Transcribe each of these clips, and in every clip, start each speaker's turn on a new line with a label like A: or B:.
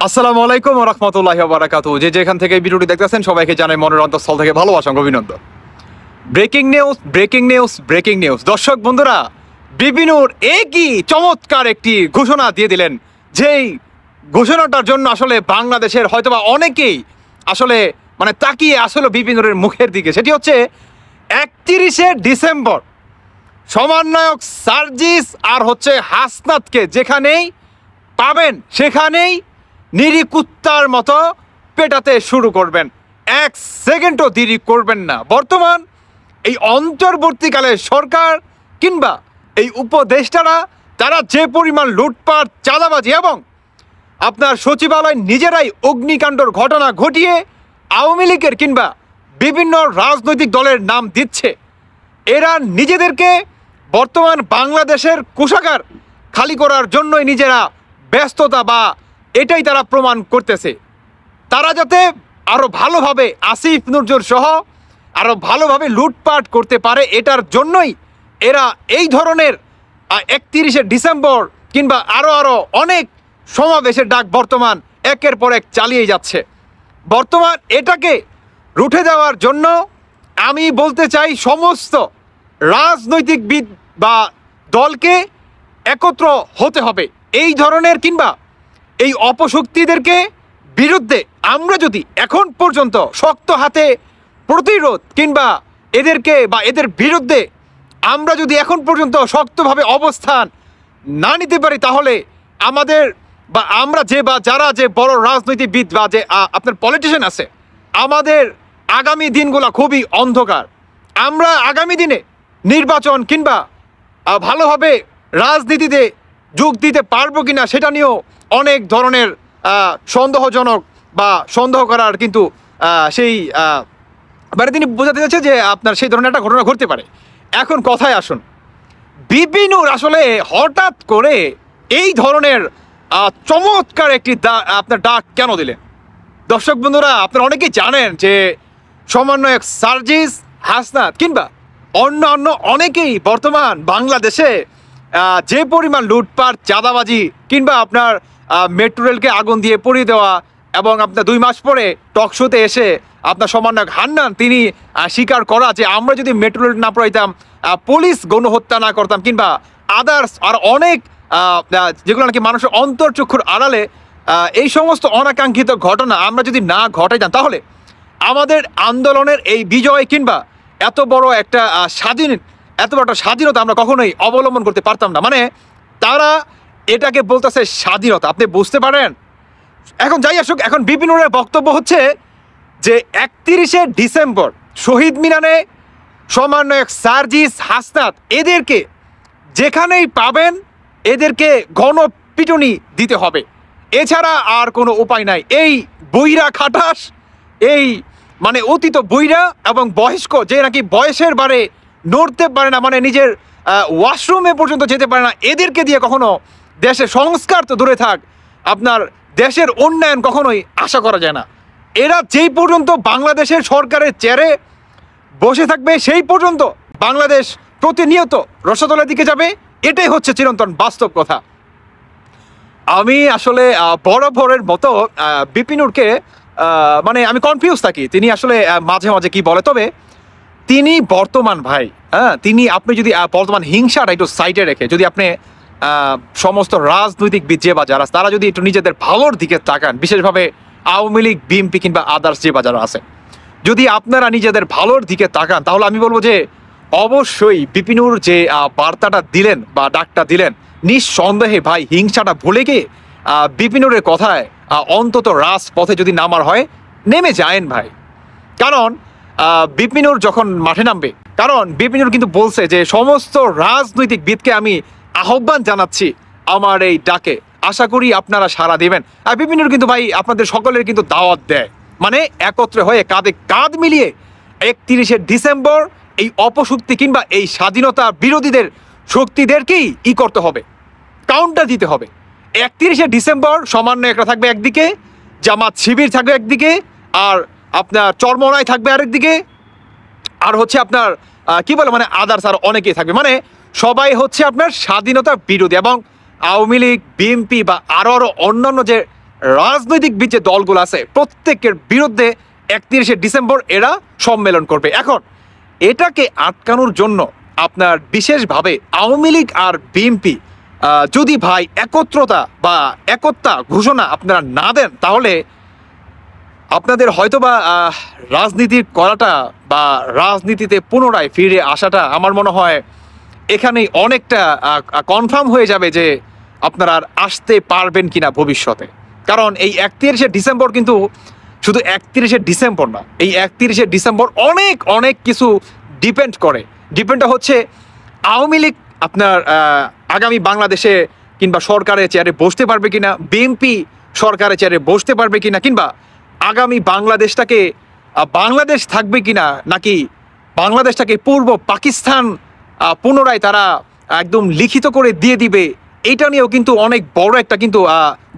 A: আসসালামু আলাইকুম ওয়া রাহমাতুল্লাহি ওয়া বারাকাতুহু। যে যেখান থেকে ভিডিওটি দেখতেছেন সবাইকে জানাই মনের অন্তঃস্থল থেকে ভালোবাসা ও অভিনন্দন। Breaking news, breaking news, breaking news. দর্শক বন্ধুরা, বিপিনুর একই চমৎকার একটি ঘোষণা দিয়ে দিলেন, যেই ঘোষণাটার জন্য আসলে বাংলাদেশের হয়তোবা অনেকেই আসলে তাকিয়ে আসলে বিপিনুরের মুখের দিকে। সেটি হচ্ছে 31শে ডিসেম্বর সমন্বয়ক সার্জিস আর হচ্ছে হাসনাতকে যেখানেই পাবেন সেখানেই নিরিকুত্তার মতো পেটাতে শুরু করবেন। এক সেকেন্ডও দেরি করবেন না। বর্তমান এই অন্তর্বর্তীকালে সরকার কিংবা এই উপদেষ্টারা তারা যে পরিমাণ লুটপাট, চাঁদাবাজি এবং আপনার সচিবালয় নিজেরাই অগ্নিকাণ্ডর ঘটনা ঘটিয়ে আওয়ামী লীগের কিংবা বিভিন্ন রাজনৈতিক দলের নাম দিচ্ছে, এরা নিজেদেরকে বর্তমান বাংলাদেশের কোষাগার খালি করার জন্যই নিজেরা ব্যস্ততা বা এটাই তারা প্রমাণ করতেছে। তারা যাতে আরও ভালোভাবে আসিফ নজরুল সহ আরও ভালোভাবে লুটপাট করতে পারে, এটার জন্যই এরা এই ধরনের 31শে ডিসেম্বর কিংবা আরও অনেক সমাবেশের ডাক বর্তমান একের পর এক চালিয়ে যাচ্ছে। বর্তমান এটাকে রুখে দেওয়ার জন্য আমি বলতে চাই সমস্ত রাজনৈতিকবিদ বা দলকে একত্র হতে হবে। এই ধরনের কিংবা এই অপশক্তিদেরকে বিরুদ্ধে আমরা যদি এখন পর্যন্ত শক্ত হাতে প্রতিরোধ কিংবা এদেরকে বা এদের বিরুদ্ধে আমরা যদি এখন পর্যন্ত শক্তভাবে অবস্থান না নিতে পারি, তাহলে আমাদের বা আমরা যে বা যারা যে বড় রাজনীতিবিদ বা যে আপনার পলিটিশিয়ান আছে, আমাদের আগামী দিনগুলো খুবই অন্ধকার। আমরা আগামী দিনে নির্বাচন কিংবা ভালোভাবে রাজনীতিতে যোগ দিতে পারবো কিনা সেটা নিয়েও অনেক ধরনের সন্দেহজনক বা সন্দেহ করার কিন্তু সেই তিনি বোঝাতে চাচ্ছে যে আপনার সেই ধরনের একটা ঘটনা ঘটতে পারে। এখন কথায় আসুন, বিপিনুর আসলে হঠাৎ করে এই ধরনের চমৎকার একটি আপনার ডাক কেন দিলেন? দর্শক বন্ধুরা, আপনারা অনেকেই জানেন যে সমন্বয়ক সার্জিস, হাসনাত কিংবা অন্যান্য অনেকেই বর্তমান বাংলাদেশে যে পরিমাণ লুটপাট, চাঁদাবাজি কিংবা আপনার মেট্রো রেলকে আগুন দিয়ে পুড়িয়ে দেওয়া এবং আপনার 2 মাস পরে টক শোতে এসে আপনার সমন্বয়ক হান্নান তিনি স্বীকার করা যে আমরা যদি মেট্রো রেল না পড়াইতাম, পুলিশ গণহত্যা না করতাম কিংবা আদার্স আর অনেক যেগুলো নাকি মানুষের অন্তর্চক্ষুর আড়ালে এই সমস্ত অনাকাঙ্ক্ষিত ঘটনা আমরা যদি না ঘটাইতাম, তাহলে আমাদের আন্দোলনের এই বিজয় কিংবা এত বড় একটা স্বাধীনতা আমরা কখনোই অবলম্বন করতে পারতাম না। তারা এটাকে বলতেছে স্বাধীনতা, আপনি বুঝতে পারেন? এখন যাই আসুক, এখন বিপিনুরের বক্তব্য হচ্ছে যে 31শে ডিসেম্বর শহীদ মিনারে সমন্বয়ক সার্জিস, হাসনাত এদেরকে যেখানেই পাবেন এদেরকে গণপিটুনি দিতে হবে, এছাড়া আর কোনো উপায় নাই। এই বইরা খাটাস, এই অতীত বইরা এবং বয়স্ক যে নাকি বয়সের বারে নড়তে পারে না, নিজের ওয়াশরুমে পর্যন্ত যেতে পারে না, এদেরকে দিয়ে কখনো দেশের সংস্কার তো দূরে থাক, আপনার দেশের উন্নয়ন কখনোই আশা করা যায় না। এরা যেই পর্যন্ত বাংলাদেশের সরকারের চেয়ারে বসে থাকবে সেই পর্যন্ত বাংলাদেশ প্রতিনিয়ত রসাতলের দিকে যাবে। এটাই হচ্ছে চিরন্তন বাস্তব কথা। আমি আসলে বরাবরের মতো বিপিনুরকে আমি কনফিউজ থাকি, তিনি আসলে মাঝে মাঝে কি বলে। তবে তিনি বর্তমান তিনি আপনি যদি বর্তমান হিংসাটা একটু সাইডে রেখে যদি আপনি সমস্ত রাজনৈতিকবিদ যে বা যারা তারা যদি একটু নিজেদের ভালোর দিকে তাকান, বিশেষভাবে আওয়ামী লীগ, বিএনপি কিংবা আদার্স যে বা যারা আছে, যদি আপনারা নিজেদের ভালোর দিকে তাকান, তাহলে আমি বলবো যে অবশ্যই বিপিনুর যে বার্তাটা দিলেন বা ডাকটা দিলেন, নিঃসন্দেহে হিংসাটা ভুলে গিয়ে বিপিনুরের কথায় অন্তত রাজপথে যদি নামার হয় নেমে যায়েন কারণ বিপিনুর যখন মাঠে নামবে, কারণ বিপিনুর কিন্তু বলছে যে সমস্ত রাজনৈতিকবিদকে আমি আহ্বান জানাচ্ছি আমার এই ডাকে, আশা করি আপনারা সাড়া দিবেন। আর বিপিনুর কিন্তু আপনাদের সকলের কিন্তু দাওয়াত দেয়, একত্রে হয়ে কাঁধে কাঁধ মিলিয়ে 31শে ডিসেম্বর এই অপশক্তি কিংবা এই স্বাধীনতা বিরোধীদের শক্তিদেরকেই করতে হবে, কাউন্টার দিতে হবে। 31শে ডিসেম্বর সমন্বয়করা থাকবে একদিকে, জামাত শিবির থাকবে একদিকে, আর আপনার চরমনাই থাকবে আরেকদিকে, আর হচ্ছে আপনার কি বলে আদার্স আর অনেকেই থাকবে। সবাই হচ্ছে আপনার স্বাধীনতা বিরোধী এবং আওয়ামী লীগ, বিএনপি বা আরও অন্যান্য যে রাজনৈতিক যে দলগুলো আছে প্রত্যেকের বিরুদ্ধে 31শে ডিসেম্বর এরা সম্মেলন করবে। এখন এটাকে আটকানোর জন্য আপনার বিশেষভাবে আওয়ামী লীগ আর বিএনপি যদি ভাই একত্রতা বা একতা ঘোষণা আপনারা না দেন, তাহলে আপনাদের হয়তোবা রাজনীতি করাটা বা রাজনীতিতে পুনরায় ফিরে আসাটা আমার মনে হয় এখানেই অনেকটা কনফার্ম হয়ে যাবে যে আপনারা আর আসতে পারবেন কিনা ভবিষ্যতে। কারণ এই 31শে ডিসেম্বর কিন্তু শুধু 31শে ডিসেম্বর না, এই 31শে ডিসেম্বর অনেক অনেক কিছু ডিপেন্ডটা হচ্ছে আওয়ামী লীগ আপনার আগামী বাংলাদেশে কিংবা সরকারের চেয়ারে বসতে পারবে কিনা, বিএনপি সরকারের চেয়ারে বসতে পারবে কিনা, কিংবা আগামী বাংলাদেশটাকে বাংলাদেশ থাকবে কিনা, নাকি বাংলাদেশটাকে পূর্ব পাকিস্তান পুনরায় তারা একদম লিখিত করে দিয়ে দিবে। এটা নিয়েও কিন্তু অনেক বড় একটা কিন্তু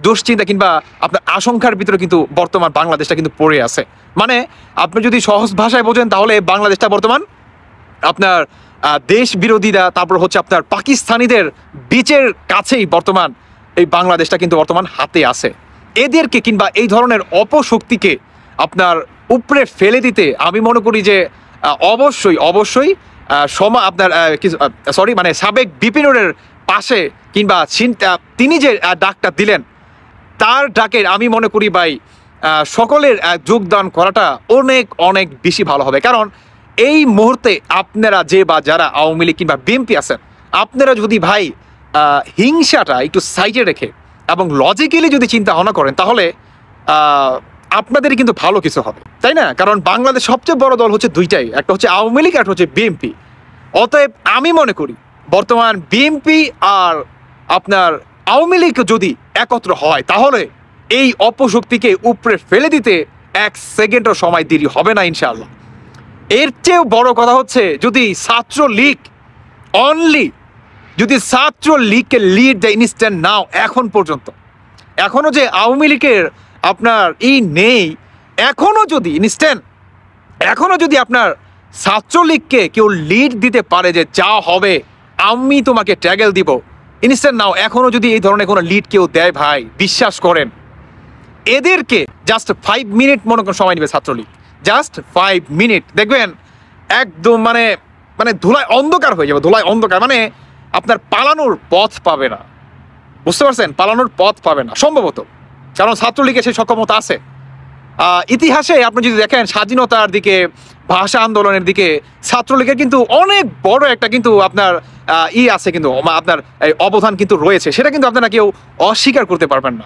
A: দুশ্চিন্তা কিংবা আপনার আশঙ্কার ভিতরে কিন্তু বর্তমান বাংলাদেশটা কিন্তু পড়ে আছে। মানে আপনি যদি সহজ ভাষায় বোঝেন তাহলে বাংলাদেশটা বর্তমান আপনার দেশ বিরোধীরা, তারপর হচ্ছে আপনার পাকিস্তানিদের বিচের কাছেই বর্তমান এই বাংলাদেশটা কিন্তু বর্তমান হাতে আছে। এদেরকে কিংবা এই ধরনের অপশক্তিকে আপনার উপরে ফেলে দিতে আমি মনে করি যে অবশ্যই আপনার মানে সাবেক বিপিনের পাশে কিংবা তিনি যে ডাকটা দিলেন তার ডাকের আমি মনে করি ভাই সকলের যোগদান করাটা অনেক অনেক বেশি ভালো হবে। কারণ এই মুহূর্তে আপনারা যে বা যারা আওয়ামী লীগ কিংবা বিএনপি আছেন, আপনারা যদি ভাই হিংসাটা একটু সাইডে রেখে এবং লজিক্যালি যদি চিন্তা ভাবনা করেন, তাহলে আপনাদেরই কিন্তু ভালো কিছু হবে, তাই না? কারণ বাংলাদেশ সবচেয়ে বড় দল হচ্ছে দুইটাই, একটা হচ্ছে আওয়ামী লীগ, একটা হচ্ছে বিএনপি। অতএব আমি মনে করি বর্তমান বিএনপি আর আপনার আওয়ামী লীগ যদি একত্র হয়, তাহলে এই অপশক্তিকে উপরে ফেলে দিতে 1 সেকেন্ডও সময় দেরি হবে না ইনশাআল্লাহ। এর চেয়েও বড় কথা হচ্ছে যদি ছাত্রলীগ অনলি যদি ছাত্রলীগকে লিড দেয় ইনস্ট্যান্ট নাও, এখন পর্যন্ত এখনো যে আওয়ামী লীগের আপনার নেই, এখনো যদি আপনার ছাত্রলীগকে কেউ লিড দিতে পারে যে যা হবে আমি তোমাকে ট্যাগেল দিব ইনস্ট্যান্ট নাও, এখনো যদি এই ধরনের কোনো লিড কেউ দেয় ভাই, বিশ্বাস করেন এদেরকে জাস্ট 5 মিনিট মনে করেন সময় নেবে ছাত্রলীগ, জাস্ট 5 মিনিট দেখবেন একদম মানে ধুলায় অন্ধকার হয়ে যাবে, ধুলায় অন্ধকার, মানে আপনার পালানোর পথ পাবে না, বুঝতে পারছেন? পালানোর পথ পাবে না সম্ভবত, কারণ ছাত্রলীগের সেই সক্ষমতা আছে। ইতিহাসে আপনি যদি দেখেন স্বাধীনতার দিকে, ভাষা আন্দোলনের দিকে ছাত্রলীগের কিন্তু অনেক বড় একটা কিন্তু আপনার আছে, কিন্তু আপনার অবদান কিন্তু রয়েছে, সেটা কিন্তু আপনারা কেউ অস্বীকার করতে পারবেন না।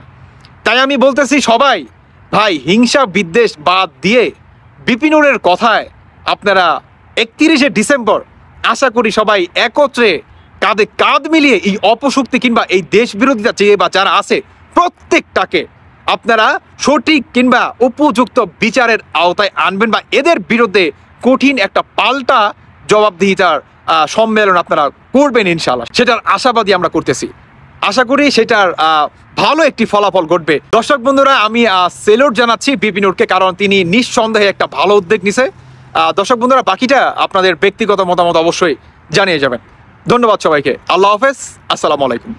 A: তাই আমি বলতেছি সবাই ভাই হিংসা বিদ্বেষ বাদ দিয়ে বিপিনুরের কথায় আপনারা 31শে ডিসেম্বর আশা করি সবাই একত্রে কাঁধে কাঁধ মিলিয়ে এই অপশক্তি কিংবা এই দেশ বিরোধিতা যে বা যারা আছে প্রত্যেকটাকে আপনারা সঠিক কিংবা উপযুক্ত বিচারের আওতায় আনবেন, বা এদের বিরুদ্ধে কঠিন একটা পাল্টা জবাবদিহিতার সম্মেলন আপনারা করবেন ইনশাআল্লাহ। সেটার আশাবাদী আমরা করতেছি, আশা করি সেটার ভালো একটি ফলাফল ঘটবে। দর্শক বন্ধুরা, আমি সেলুট জানাচ্ছি বিপিনুরকে, কারণ তিনি নিঃসন্দেহে একটা ভালো উদ্যোগ নিছে। দর্শক বন্ধুরা, বাকিটা আপনাদের ব্যক্তিগত মতামত অবশ্যই জানিয়ে যাবেন। ধন্যবাদ সবাইকে, আল্লাহ হাফেজ, আসসালামু আলাইকুম।